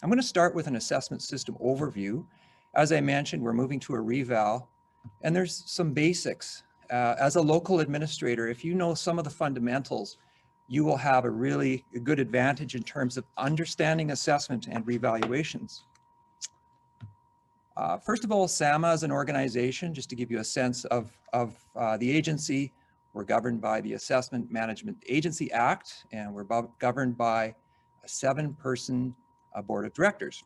I'm going to start with an assessment system overview. As I mentioned, we're moving to a reval, and there's some basics. As a local administrator, if you know some of the fundamentals, you will have a really good advantage in terms of understanding assessment and revaluations. First of all, SAMA as an organization, just to give you a sense of the agency, we're governed by the Assessment Management Agency Act, and we're governed by a 7-person board of directors.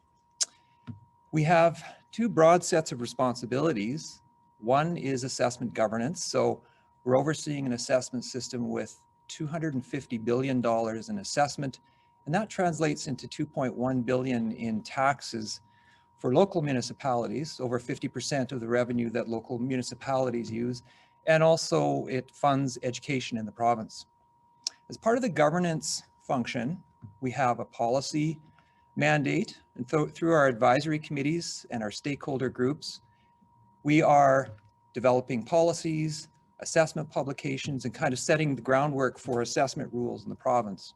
We have 2 broad sets of responsibilities. One is assessment governance. So we're overseeing an assessment system with $250 billion in assessment, and that translates into $2.1 billion in taxes for local municipalities, over 50% of the revenue that local municipalities use, and also it funds education in the province. As part of the governance function, we have a policy mandate, and through our advisory committees and our stakeholder groups, we are developing policies, assessment publications, and kind of setting the groundwork for assessment rules in the province.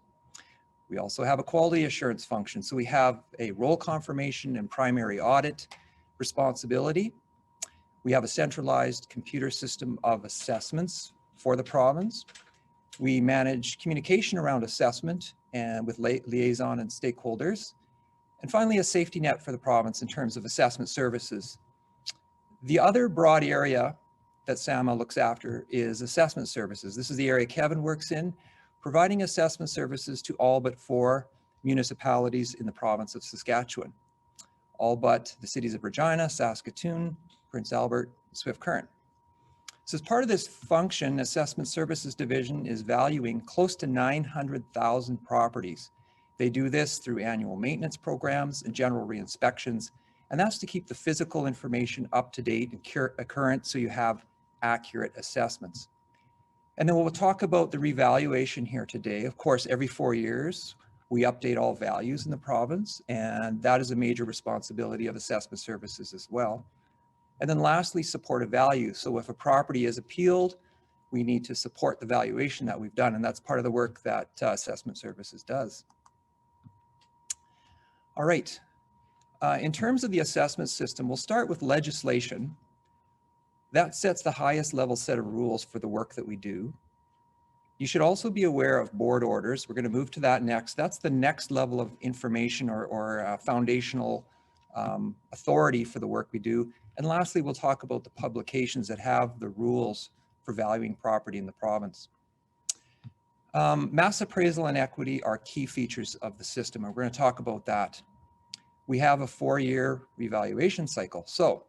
We also have a quality assurance function. So we have a role confirmation and primary audit responsibility. We have a centralized computer system of assessments for the province. We manage communication around assessment and with liaison and stakeholders. And finally, a safety net for the province in terms of assessment services. The other broad area that SAMA looks after is assessment services. This is the area Kevin works in, providing assessment services to all but 4 municipalities in the province of Saskatchewan, all but the cities of Regina, Saskatoon, Prince Albert, and Swift Current. So as part of this function, Assessment Services Division is valuing close to 900,000 properties. They do this through annual maintenance programs and general re-inspections, and that's to keep the physical information up to date and current so you have accurate assessments. And then we'll talk about the revaluation here today. Of course, every 4 years, we update all values in the province, and that is a major responsibility of assessment services as well. And then lastly, supportive value. So if a property is appealed, we need to support the valuation that we've done, and that's part of the work that assessment services does. All right, in terms of the assessment system, we'll start with legislation. That sets the highest level set of rules for the work that we do. You should also be aware of board orders. We're going to move to that next. That's the next level of information or foundational authority for the work we do. And lastly, we'll talk about the publications that have the rules for valuing property in the province. Mass appraisal and equity are key features of the system, and we're going to talk about that. We have a 4-year revaluation cycle. So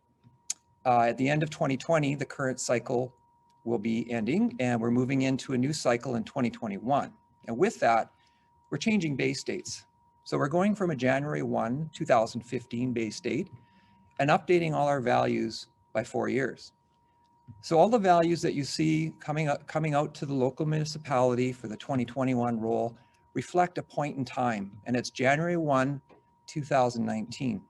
at the end of 2020, the current cycle will be ending, and we're moving into a new cycle in 2021. And with that, we're changing base dates. So we're going from a January 1, 2015 base date and updating all our values by 4 years. So all the values that you see coming out to the local municipality for the 2021 roll reflect a point in time, and it's January 1, 2019.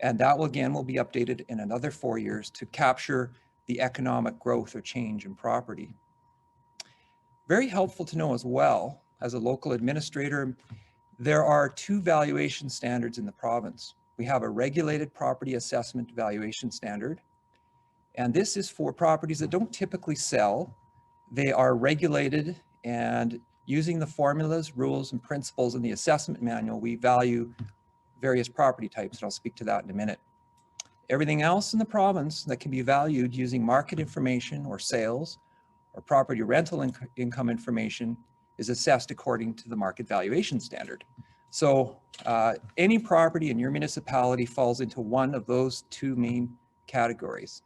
And that will be updated in another 4 years to capture the economic growth or change in property. Very helpful to know as well, as a local administrator, there are 2 valuation standards in the province. We have a regulated property assessment valuation standard, and this is for properties that don't typically sell. They are regulated, and using the formulas, rules, and principles in the assessment manual, we value various property types, and I'll speak to that in a minute. Everything else in the province that can be valued using market information or sales or property rental income information is assessed according to the market valuation standard. So any property in your municipality falls into one of those 2 main categories.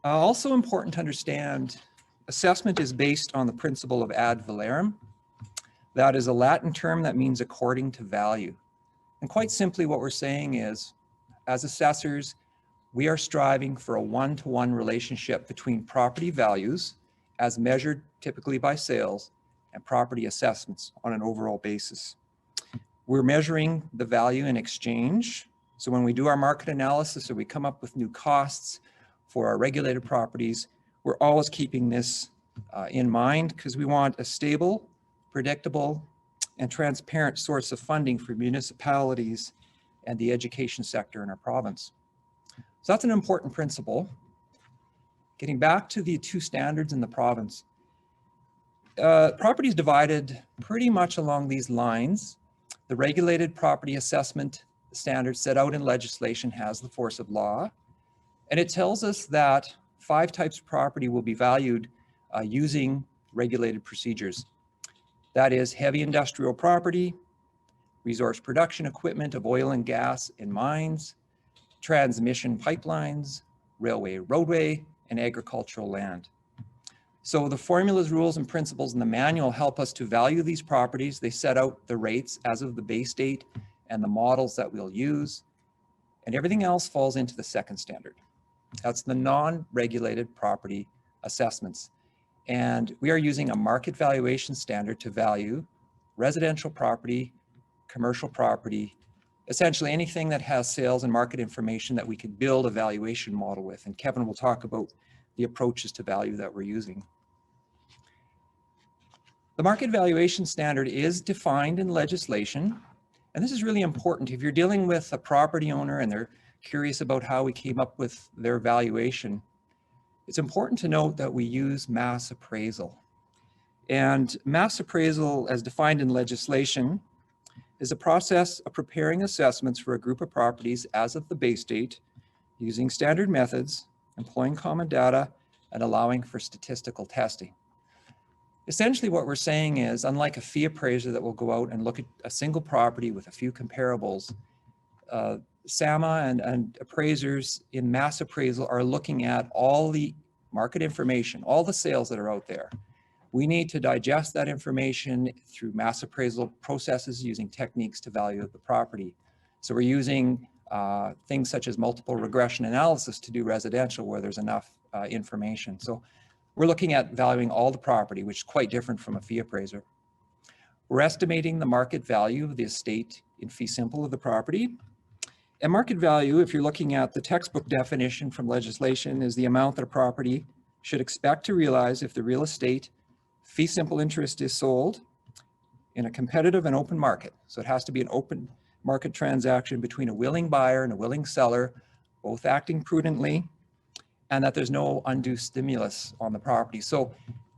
Also important to understand, assessment is based on the principle of ad valorem. That is a Latin term that means according to value. And quite simply what we're saying is, as assessors, we are striving for a 1-to-1 relationship between property values as measured typically by sales and property assessments on an overall basis. We're measuring the value in exchange. So when we do our market analysis or we come up with new costs for our regulated properties, we're always keeping this in mind because we want a stable, predictable, and transparent source of funding for municipalities and the education sector in our province. So that's an important principle. Getting back to the two standards in the province, property is divided pretty much along these lines. The regulated property assessment standard set out in legislation has the force of law, and it tells us that 5 types of property will be valued using regulated procedures. That is heavy industrial property, resource production equipment of oil and gas in mines, transmission pipelines, railway, roadway, and agricultural land. So the formulas, rules, and principles in the manual help us to value these properties. They set out the rates as of the base date and the models that we'll use, and everything else falls into the second standard. That's the non-regulated property assessments. And we are using a market valuation standard to value residential property, commercial property, essentially anything that has sales and market information that we could build a valuation model with. And Kevin will talk about the approaches to value that we're using. The market valuation standard is defined in legislation, and this is really important. If you're dealing with a property owner and they're curious about how we came up with their valuation, it's important to note that we use mass appraisal. And mass appraisal, as defined in legislation, is a process of preparing assessments for a group of properties as of the base date, using standard methods, employing common data, and allowing for statistical testing. Essentially what we're saying is, unlike a fee appraiser that will go out and look at a single property with a few comparables, SAMA and appraisers in mass appraisal are looking at all the market information, all the sales that are out there. We need to digest that information through mass appraisal processes using techniques to value the property. So we're using things such as multiple regression analysis to do residential where there's enough information. So we're looking at valuing all the property, which is quite different from a fee appraiser. We're estimating the market value of the estate in fee simple of the property. And market value, if you're looking at the textbook definition from legislation, is the amount that a property should expect to realize if the real estate fee simple interest is sold in a competitive and open market. So it has to be an open market transaction between a willing buyer and a willing seller, both acting prudently, and that there's no undue stimulus on the property. So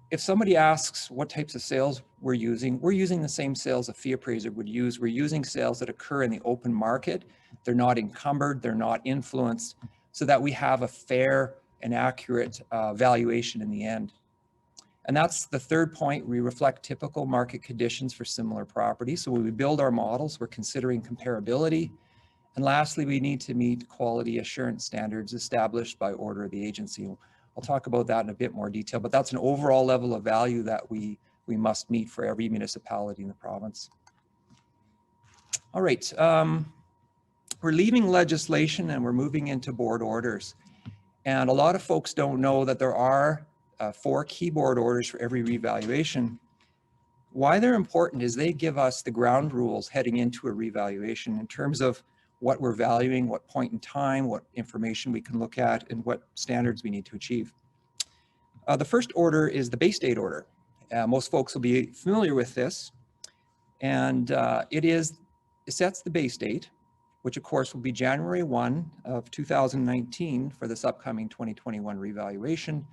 if somebody asks what types of sales we're using the same sales a fee appraiser would use. We're using sales that occur in the open market. They're not encumbered, they're not influenced, so that we have a fair and accurate valuation in the end. And that's the third point. We reflect typical market conditions for similar properties. So when we build our models, we're considering comparability. And lastly, we need to meet quality assurance standards established by order of the agency. I'll talk about that in a bit more detail, but that's an overall level of value that we must meet for every municipality in the province. All right, we're leaving legislation and we're moving into board orders. And a lot of folks don't know that there are 4 key board orders for every revaluation. Why they're important is they give us the ground rules heading into a revaluation in terms of what we're valuing, what point in time, what information we can look at, and what standards we need to achieve. The first order is the base date order. Most folks will be familiar with this. And it sets the base date, which of course will be January 1 of 2019 for this upcoming 2021 revaluation.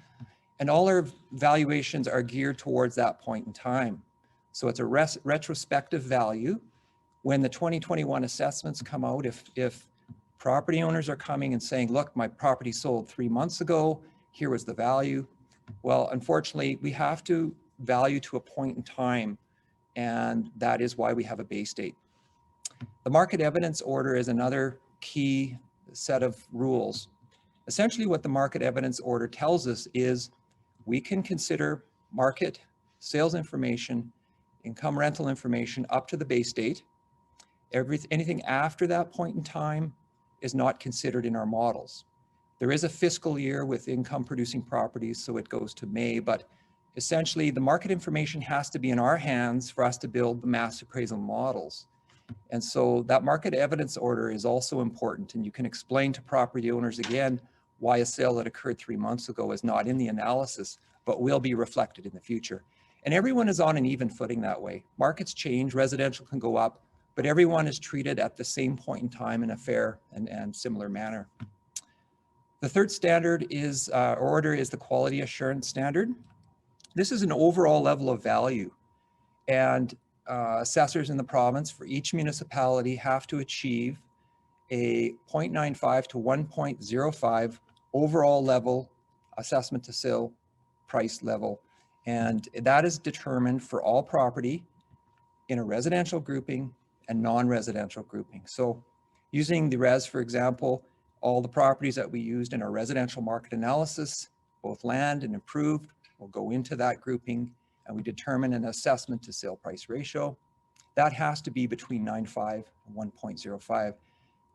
And all our valuations are geared towards that point in time. So it's a retrospective value. When the 2021 assessments come out, if property owners are coming and saying, look, my property sold 3 months ago, here was the value. Well, unfortunately, we have to value to a point in time, and that is why we have a base date. The market evidence order is another key set of rules. Essentially, what the market evidence order tells us is we can consider market sales information, income rental information up to the base date. Anything after that point in time is not considered in our models. There is a fiscal year with income producing properties, so it goes to May, but essentially the market information has to be in our hands for us to build the mass appraisal models. And so that market evidence order is also important, and you can explain to property owners again why a sale that occurred 3 months ago is not in the analysis, but will be reflected in the future. And everyone is on an even footing that way. Markets change, residential can go up, but everyone is treated at the same point in time in a fair and similar manner. The third standard is, order is the quality assurance standard. This is an overall level of value, and assessors in the province for each municipality have to achieve a 0.95 to 1.05 overall level assessment to sale price level. And that is determined for all property in a residential grouping and non-residential grouping. So using the res, for example, all the properties that we used in our residential market analysis, both land and improved, will go into that grouping, and we determine an assessment to sale price ratio. That has to be between 0.95 and 1.05.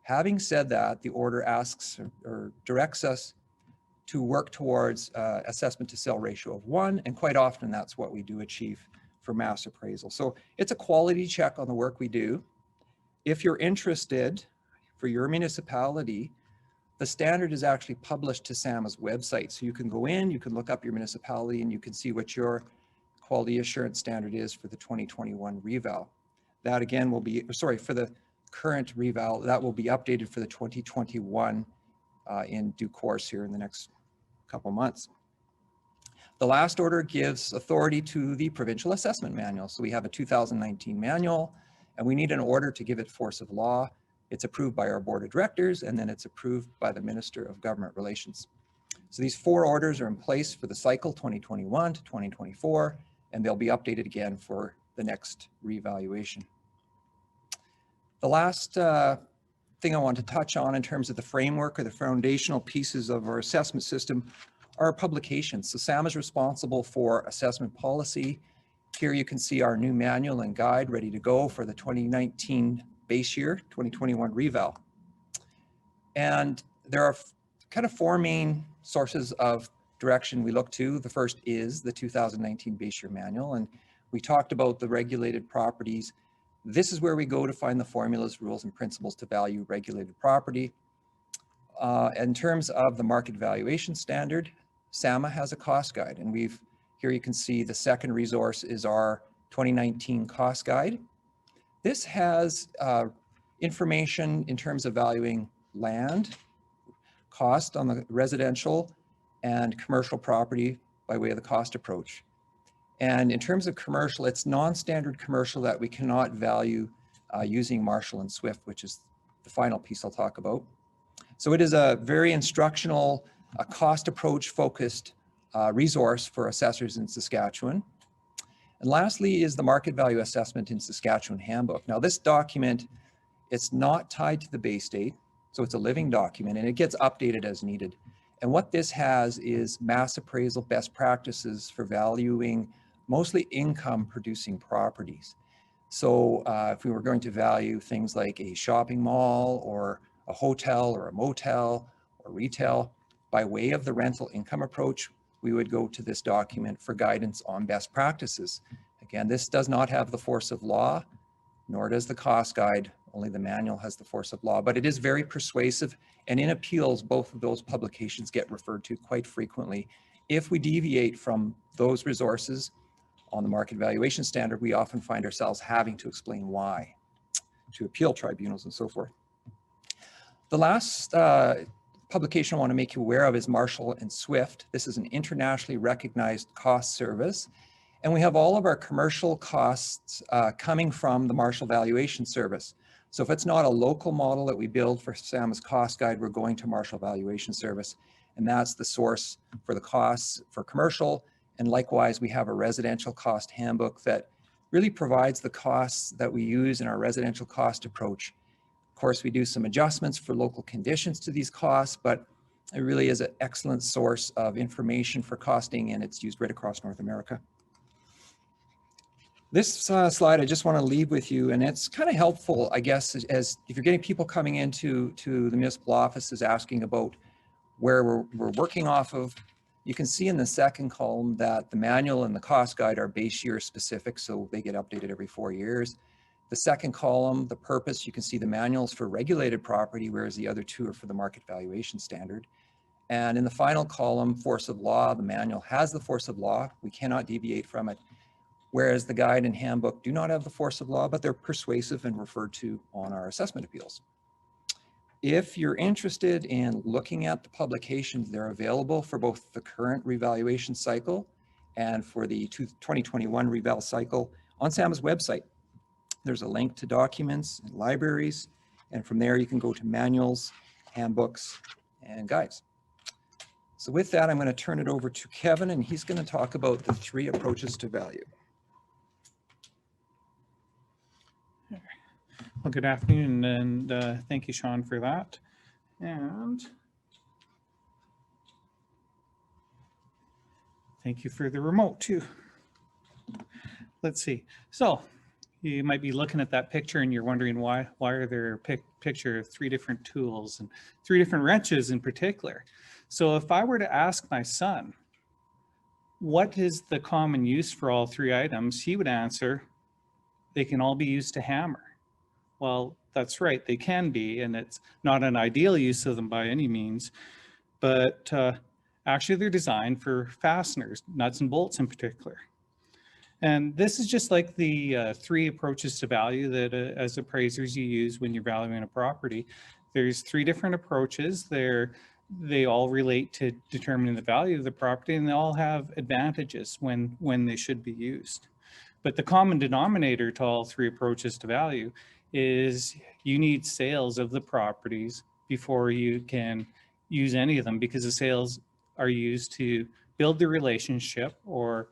Having said that, the order asks or directs us to work towards assessment to sale ratio of 1, and quite often that's what we do achieve for mass appraisal. So it's a quality check on the work we do. If you're interested for your municipality, the standard is actually published to SAMA's website. So you can go in, you can look up your municipality, and you can see what your quality assurance standard is for the 2021 reval. That again will be, sorry, for the current reval, that will be updated for the 2021 in due course here in the next couple months. The last order gives authority to the provincial assessment manual. So we have a 2019 manual, and we need an order to give it force of law. It's approved by our board of directors, and then it's approved by the Minister of Government Relations. So these 4 orders are in place for the cycle 2021 to 2024, and they'll be updated again for the next revaluation. The last thing I want to touch on in terms of the framework or the foundational pieces of our assessment system are publications. So SAM is responsible for assessment policy. Here you can see our new manual and guide ready to go for the 2019 base year, 2021 reval. And there are kind of 4 main sources of direction we look to. The first is the 2019 base year manual, and we talked about the regulated properties. This is where we go to find the formulas, rules, and principles to value regulated property. In terms of the market valuation standard, SAMA has a cost guide, and here you can see the second resource is our 2019 cost guide. This has information in terms of valuing land, cost on the residential and commercial property by way of the cost approach. And in terms of commercial, it's non-standard commercial that we cannot value using Marshall and Swift, which is the final piece I'll talk about. So it is a very instructional, cost approach focused resource for assessors in Saskatchewan. And lastly is the market value assessment in Saskatchewan handbook. Now this document, it's not tied to the base date, so it's a living document, and it gets updated as needed. And what this has is mass appraisal best practices for valuing mostly income producing properties. So if we were going to value things like a shopping mall or a hotel or a motel or retail by way of the rental income approach, we would go to this document for guidance on best practices. Again, this does not have the force of law, nor does the cost guide. Only the manual has the force of law, but it is very persuasive, and in appeals, both of those publications get referred to quite frequently. If we deviate from those resources on the market valuation standard, we often find ourselves having to explain why to appeal tribunals and so forth. The last publication I want to make you aware of is Marshall and Swift. This is an internationally recognized cost service, and we have all of our commercial costs coming from the Marshall Valuation Service. So if it's not a local model that we build for SAM's cost guide, we're going to Marshall Valuation Service, and that's the source for the costs for commercial. And likewise, we have a residential cost handbook that really provides the costs that we use in our residential cost approach. Of course, we do some adjustments for local conditions to these costs, but it really is an excellent source of information for costing, and it's used right across North America. This slide I just want to leave with you, and it's kind of helpful, I guess, as if you're getting people coming into the municipal offices asking about where we're working off of. You can see in the second column that the manual and the cost guide are base year specific, so they get updated every 4 years. The second column, the purpose, you can see the manuals for regulated property, whereas the other 2 are for the market valuation standard. And in the final column, force of law, the manual has the force of law. We cannot deviate from it. whereas the guide and handbook do not have the force of law, but they're persuasive and referred to on our assessment appeals. If you're interested in looking at the publications, they're available for both the current revaluation cycle and for the 2021 reval cycle on SAMA's website. There's a link to documents and libraries, and from there you can go to manuals, handbooks, and guides. So with that, I'm going to turn it over to Kevin, and he's going to talk about the 3 approaches to value. Well, good afternoon, and thank you, Sean, for that. And thank you for the remote too. Let's see. So you might be looking at that picture and you're wondering why are there a picture of 3 different tools and 3 different wrenches in particular. So if I were to ask my son, what is the common use for all 3 items? He would answer, they can all be used to hammer. Well, that's right, they can be, and it's not an ideal use of them by any means, but actually they're designed for fasteners, nuts and bolts in particular. And this is just like the 3 approaches to value that as appraisers you use when you're valuing a property. There's 3 different approaches. They all relate to determining the value of the property, and they all have advantages when they should be used. But the common denominator to all 3 approaches to value is you need sales of the properties before you can use any of them, because the sales are used to build the relationship, or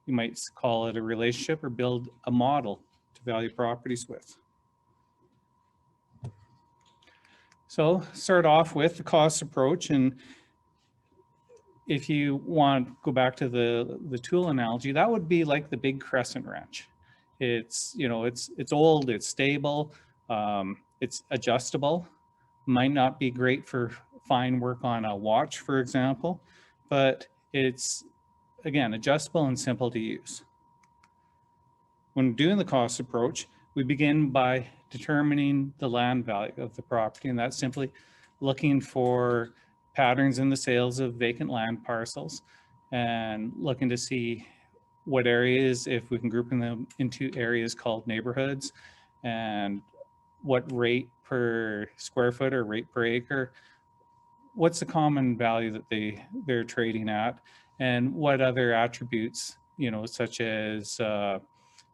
you might call it a relationship, or build a model to value properties with. So start off with the cost approach, and if you want to go back to the tool analogy, that would be like the big crescent wrench. It's, you know, it's old, it's stable, it's adjustable, might not be great for fine work on a watch, for example, but it's, again, adjustable and simple to use. When doing the cost approach, we begin by determining the land value of the property, and that's simply looking for patterns in the sales of vacant land parcels and looking to see what areas, if we can group them into areas called neighborhoods, and what rate per square foot or rate per acre, what's the common value that they're trading at, and what other attributes, you know, such as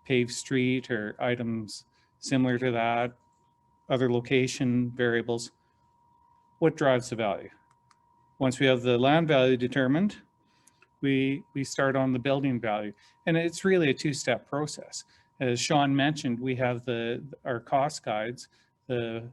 paved street or items similar to that, other location variables, what drives the value. Once we have the land value determined, we start on the building value, and it's really a 2-step process. As Sean mentioned, we have our cost guides to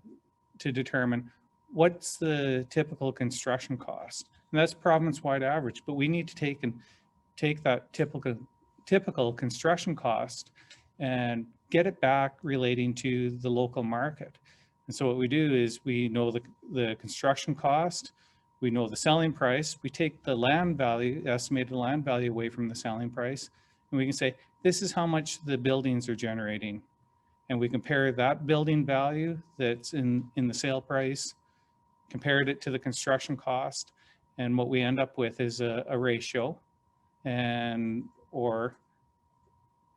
determine what's the typical construction cost, and that's province-wide average. But we need to take that typical construction cost and get it back relating to the local market. And so what we do is we know the construction cost, we know the selling price, we take the land value, estimated land value, away from the selling price, and we can say, this is how much the buildings are generating. And we compare that building value that's in the sale price, compared it to the construction cost, and what we end up with is a ratio, or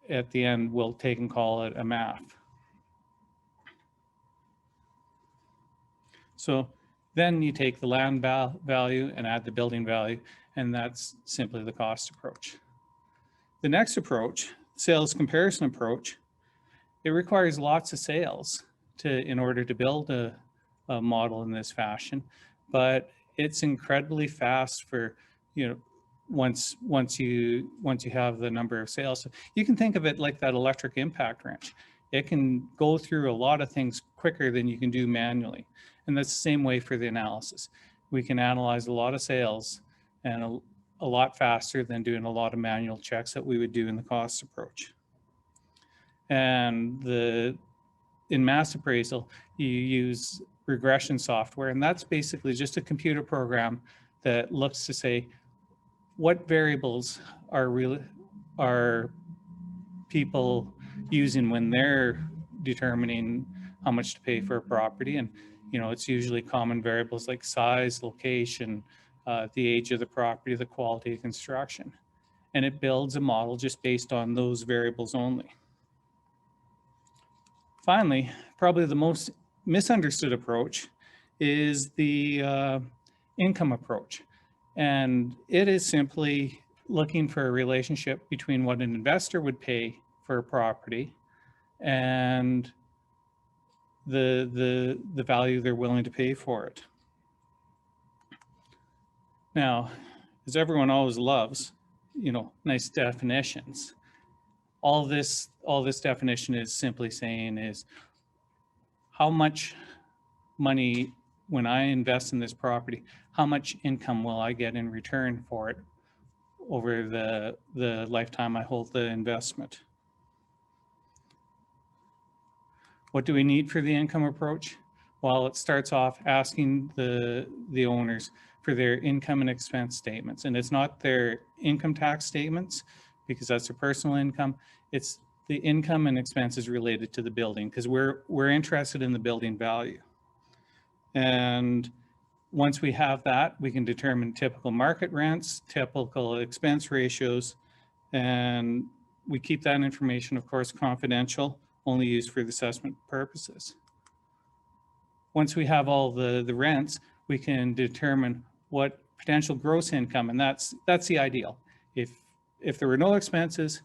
at the end, we'll take and call it a math. So then you take the land value and add the building value, and that's simply the cost approach. The next approach, sales comparison approach, it requires lots of sales in order to build a model in this fashion, but it's incredibly fast for, you know, once you have the number of sales. So you can think of it like that electric impact wrench. It can go through a lot of things quicker than you can do manually. And that's the same way for the analysis. We can analyze a lot of sales and a lot faster than doing a lot of manual checks that we would do in the cost approach. And in mass appraisal, you use regression software, and that's basically just a computer program that looks to say, what variables are people using when they're determining how much to pay for a property? And, you know, it's usually common variables like size, location, the age of the property, the quality of construction. and it builds a model just based on those variables only. Finally, probably the most misunderstood approach is the income approach. And it is simply looking for a relationship between what an investor would pay for a property and the value they're willing to pay for it. Now, as everyone always loves, nice definitions. All this definition is simply saying is how much money, when I invest in this property, how much income will I get in return for it over the lifetime I hold the investment? What do we need for the income approach? Well, it starts off asking the owners for their income and expense statements. And it's not their income tax statements, because that's their personal income. It's the income and expenses related to the building, because we're interested in the building value. And once we have that, we can determine typical market rents, typical expense ratios, and we keep that information, of course, confidential, only used for the assessment purposes. Once we have all the rents, we can determine what potential gross income, and that's the ideal. If there were no expenses,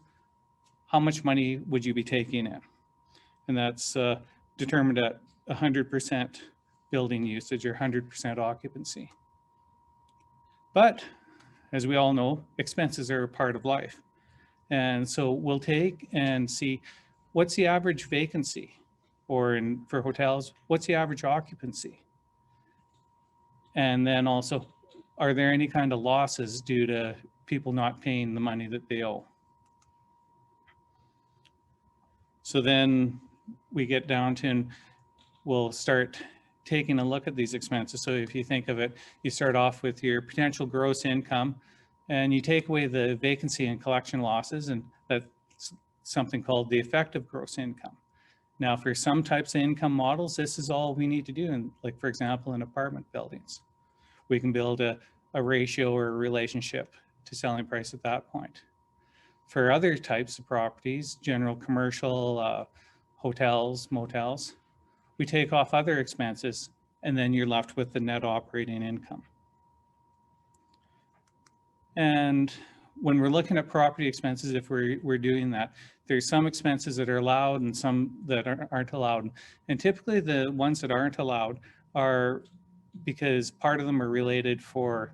how much money would you be taking in? And that's determined at 100% building usage or 100% occupancy. But as we all know, expenses are a part of life. And so we'll take and see what's the average vacancy, or for hotels, what's the average occupancy? And then also, are there any kind of losses due to people not paying the money that they owe? So then we get down to, and we'll start taking a look at these expenses. So if you think of it, you start off with your potential gross income, and you take away the vacancy and collection losses, and that's something called the effective gross income. Now, for some types of income models, this is all we need to do. And like, for example, in apartment buildings, we can build a ratio or a relationship to selling price at that point. For other types of properties, general commercial, hotels, motels, we take off other expenses, and then you're left with the net operating income. And when we're looking at property expenses, if we're doing that, there's some expenses that are allowed and some that aren't allowed. And typically the ones that aren't allowed are because part of them are related for,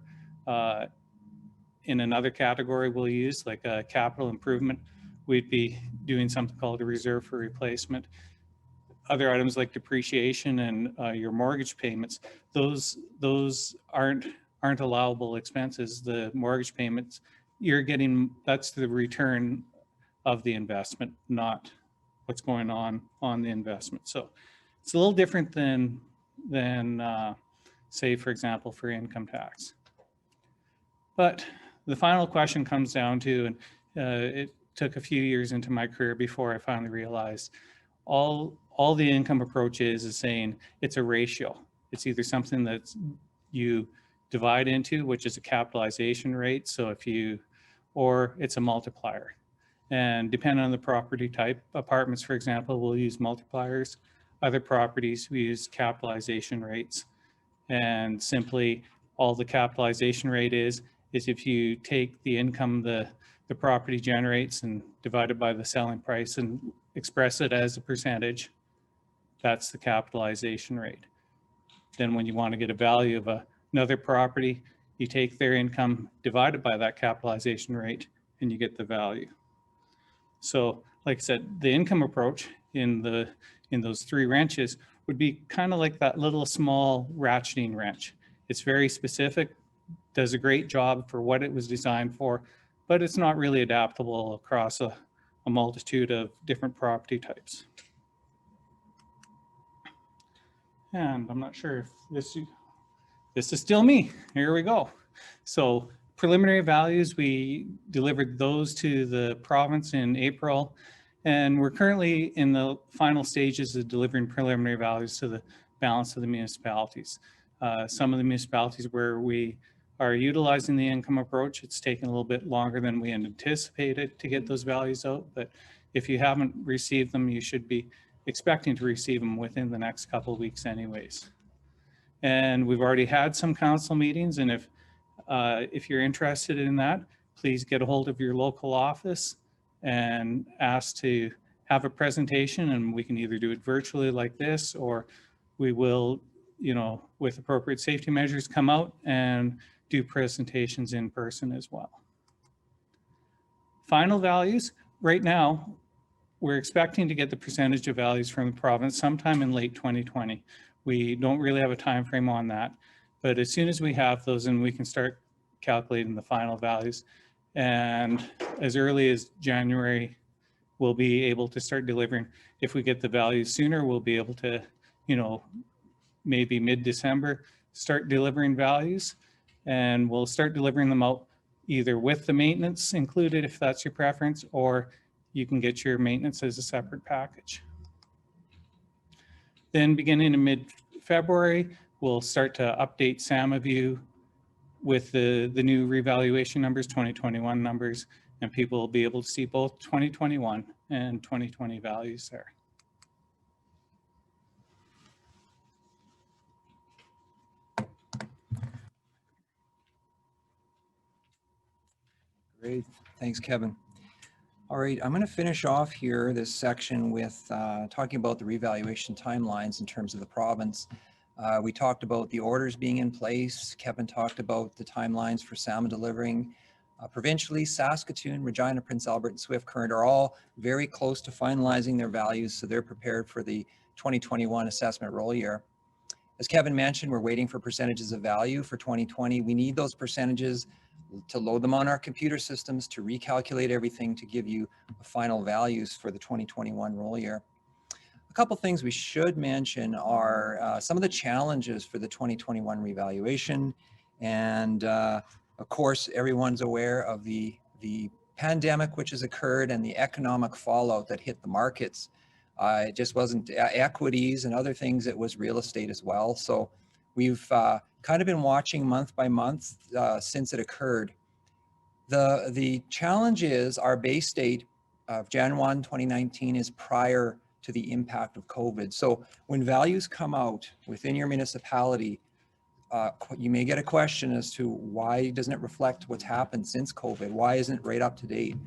in another category we'll use, like a capital improvement, we'd be doing something called a reserve for replacement. Other items like depreciation and your mortgage payments, those aren't allowable expenses. The mortgage payments, you're getting, that's the return of the investment, not what's going on the investment. So it's a little different than say, for example, for income tax. But the final question comes down to, and it took a few years into my career before I finally realized, all the income approach is saying it's a ratio. It's either something that you divide into, which is a capitalization rate. So if you, or it's a multiplier. And depending on the property type, apartments, for example, will use multipliers. Other properties, we use capitalization rates. And simply all the capitalization rate is if you take the income the property generates and divide it by the selling price and express it as a percentage, that's the capitalization rate. Then when you want to get a value of another property, you take their income divided by that capitalization rate and you get the value. So like I said, the income approach in those three wrenches would be kind of like that little small ratcheting wrench. It's very specific, does a great job for what it was designed for, but it's not really adaptable across a multitude of different property types. And I'm not sure if this is still me. Here we go. So preliminary values, we delivered those to the province in April, and we're currently in the final stages of delivering preliminary values to the balance of the municipalities. Some of the municipalities where we are utilizing the income approach. It's taken a little bit longer than we anticipated to get those values out, but if you haven't received them, you should be expecting to receive them within the next couple of weeks anyways. And we've already had some council meetings, and if you're interested in that, please get a hold of your local office and ask to have a presentation, and we can either do it virtually like this, or we will, with appropriate safety measures, come out and do presentations in person as well. Final values, right now, we're expecting to get the percentage of values from the province sometime in late 2020. We don't really have a time frame on that, but as soon as we have those, and we can start calculating the final values. And as early as January, we'll be able to start delivering. If we get the values sooner, we'll be able to, maybe mid-December, start delivering values, and we'll start delivering them out either with the maintenance included, if that's your preference, or you can get your maintenance as a separate package. Then beginning in mid-February, we'll start to update SamaView with the new revaluation numbers, 2021 numbers, and people will be able to see both 2021 and 2020 values there. Great, thanks, Kevin. All right, I'm going to finish off here this section with talking about the revaluation timelines in terms of the province. We talked about the orders being in place. Kevin talked about the timelines for SAMA delivering. Provincially, Saskatoon, Regina, Prince Albert, and Swift Current are all very close to finalizing their values, so they're prepared for the 2021 assessment roll year. As Kevin mentioned, we're waiting for percentages of value for 2020. We need those percentages to load them on our computer systems, to recalculate everything, to give you final values for the 2021 roll year. A couple things we should mention are some of the challenges for the 2021 revaluation. And of course, everyone's aware of the pandemic which has occurred and the economic fallout that hit the markets. It just wasn't equities and other things, it was real estate as well. So we've kind of been watching month by month since it occurred. The challenge is our base date of Jan 1, 2019 is prior to the impact of COVID. So when values come out within your municipality, you may get a question as to why doesn't it reflect what's happened since COVID? Why isn't it right up to date?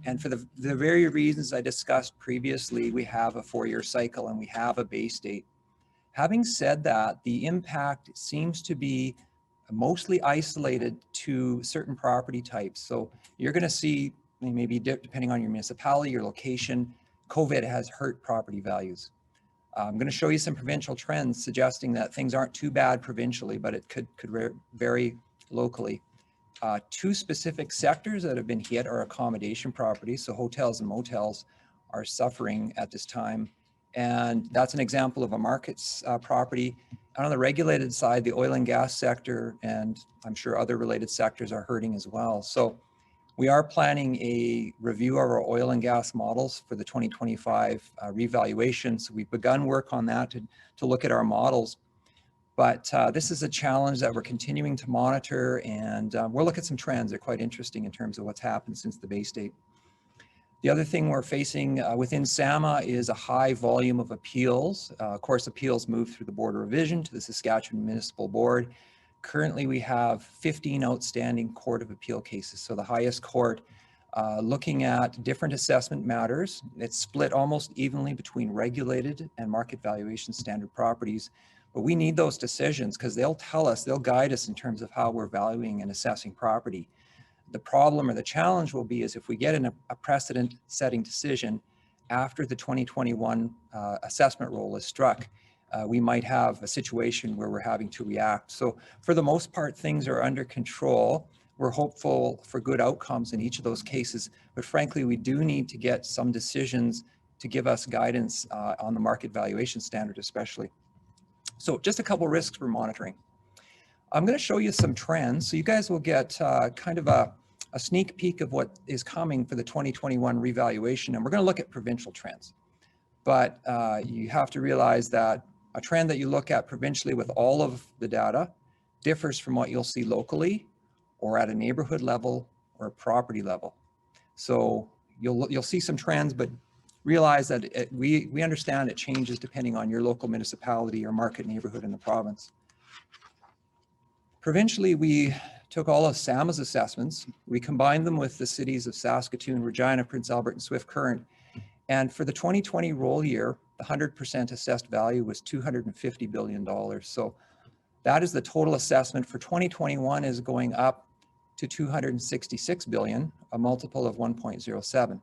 And for the very reasons I discussed previously, we have a 4-year cycle and we have a base date. Having said that, the impact seems to be mostly isolated to certain property types. So you're going to see, maybe depending on your municipality, your location, COVID has hurt property values. I'm going to show you some provincial trends suggesting that things aren't too bad provincially, but it could vary locally. 2 specific sectors that have been hit are accommodation properties. So hotels and motels are suffering at this time. And that's an example of a markets property. And on the regulated side, the oil and gas sector, and I'm sure other related sectors are hurting as well. So we are planning a review of our oil and gas models for the 2025 revaluation. So we've begun work on that to look at our models. But this is a challenge that we're continuing to monitor, and we'll look at some trends that are quite interesting in terms of what's happened since the base date. The other thing we're facing within SAMA is a high volume of appeals. Of course, appeals move through the Board of Revision to the Saskatchewan Municipal Board. Currently, we have 15 outstanding Court of Appeal cases. So the highest court looking at different assessment matters. It's split almost evenly between regulated and market valuation standard properties. But we need those decisions because they'll tell us, they'll guide us in terms of how we're valuing and assessing property. The problem or the challenge will be is if we get in a precedent setting decision after the 2021 assessment roll is struck, we might have a situation where we're having to react. So for the most part, things are under control. We're hopeful for good outcomes in each of those cases, but frankly, we do need to get some decisions to give us guidance on the market valuation standard especially. So just a couple risks we're monitoring. I'm going to show you some trends, so you guys will get kind of a sneak peek of what is coming for the 2021 revaluation, and we're going to look at provincial trends. But you have to realize that a trend that you look at provincially with all of the data differs from what you'll see locally or at a neighborhood level or a property level. So you'll see some trends, but realize that we understand it changes depending on your local municipality or market neighborhood in the province. Provincially, we took all of SAMA's assessments, we combined them with the cities of Saskatoon, Regina, Prince Albert, and Swift Current. And for the 2020 roll year, the 100% assessed value was $250 billion. So that is the total assessment for 2021 is going up to 266 billion, a multiple of 1.07.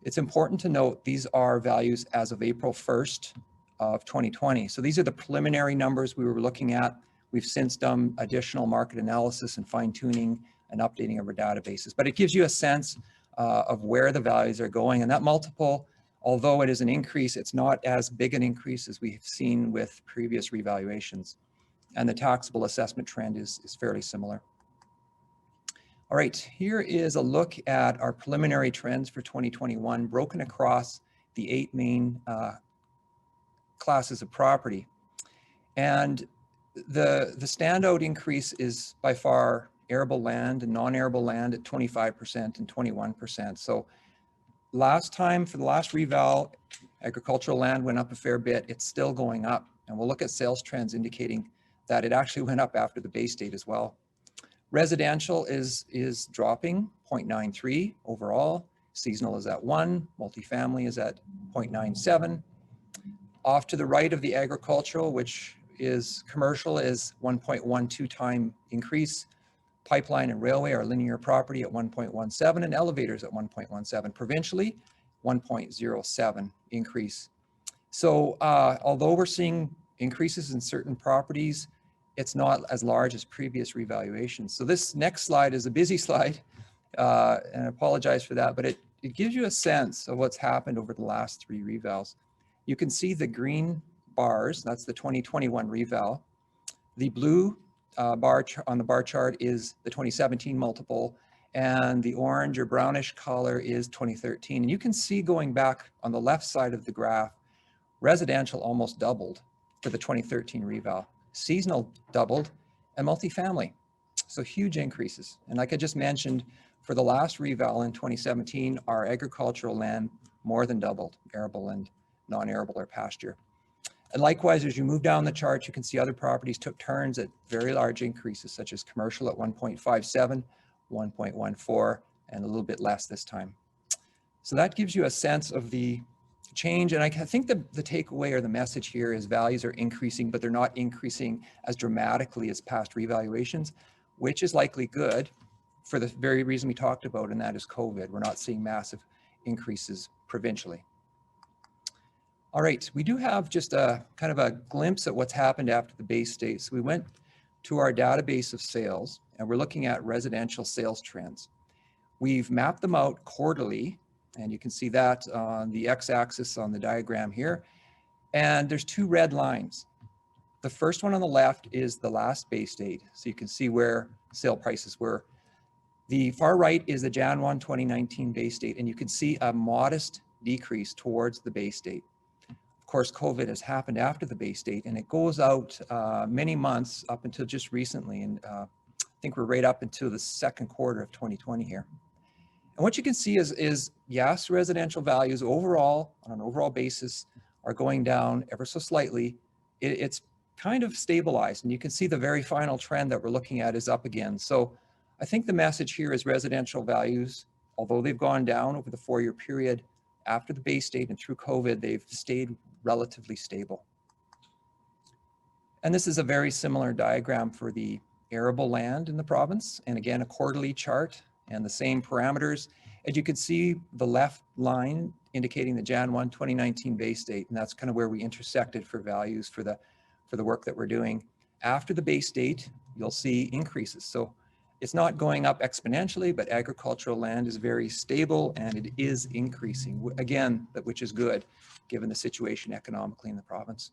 It's important to note these are values as of April 1st of 2020. So these are the preliminary numbers we were looking at. We've since done additional market analysis and fine tuning and updating of our databases, but it gives you a sense of where the values are going. And that multiple, although it is an increase, it's not as big an increase as we've seen with previous revaluations. And the taxable assessment trend is fairly similar. All right, here is a look at our preliminary trends for 2021, broken across the 8 main classes of property. And the standout increase is by far arable land and non-arable land at 25% and 21%. So last time, for the last reval, agricultural land went up a fair bit. It's still going up. And we'll look at sales trends indicating that it actually went up after the base date as well. Residential is dropping 0.93 overall. Seasonal is at 1, multifamily is at 0.97. Off to the right of the agricultural, which is commercial, is 1.12 time increase. Pipeline and railway are linear property at 1.17 and elevators at 1.17. Provincially, 1.07 increase. So although we're seeing increases in certain properties, it's not as large as previous revaluations. So this next slide is a busy slide, and I apologize for that, but it gives you a sense of what's happened over the last 3 revals. You can see the green bars, that's the 2021 reval. The blue bar on the bar chart is the 2017 multiple, and the orange or brownish color is 2013. And you can see going back on the left side of the graph, residential almost doubled for the 2013 reval. Seasonal doubled, and multifamily. So huge increases. And like I just mentioned, for the last reval in 2017, our agricultural land more than doubled, arable and non-arable or pasture. And likewise, as you move down the chart, you can see other properties took turns at very large increases, such as commercial at 1.57, 1.14, and a little bit less this time. So that gives you a sense of the change. And I think the takeaway or the message here is values are increasing, but they're not increasing as dramatically as past revaluations, which is likely good for the very reason we talked about, and that is COVID. We're not seeing massive increases provincially. All right, we do have just a kind of a glimpse at what's happened after the base date. So we went to our database of sales, and we're looking at residential sales trends. We've mapped them out quarterly, and you can see that on the x-axis on the diagram here. And there's 2 red lines. The first one on the left is the last base date, so you can see where sale prices were. The far right is the Jan 1, 2019 base date, and you can see a modest decrease towards the base date. Of course, COVID has happened after the base date, and it goes out many months up until just recently. And I think we're right up until the second quarter of 2020 here. And what you can see is yes, residential values overall, on an overall basis, are going down ever so slightly. It's kind of stabilized, and you can see the very final trend that we're looking at is up again. So I think the message here is residential values, although they've gone down over the 4-year period, after the base date and through COVID, they've stayed relatively stable. And this is a very similar diagram for the arable land in the province. And again, a quarterly chart and the same parameters. As you can see, the left line indicating the Jan 1, 2019 base date, and that's kind of where we intersected for values for the work that we're doing. After the base date, you'll see increases. So it's not going up exponentially, but agricultural land is very stable and it is increasing, again, which is good given the situation economically in the province.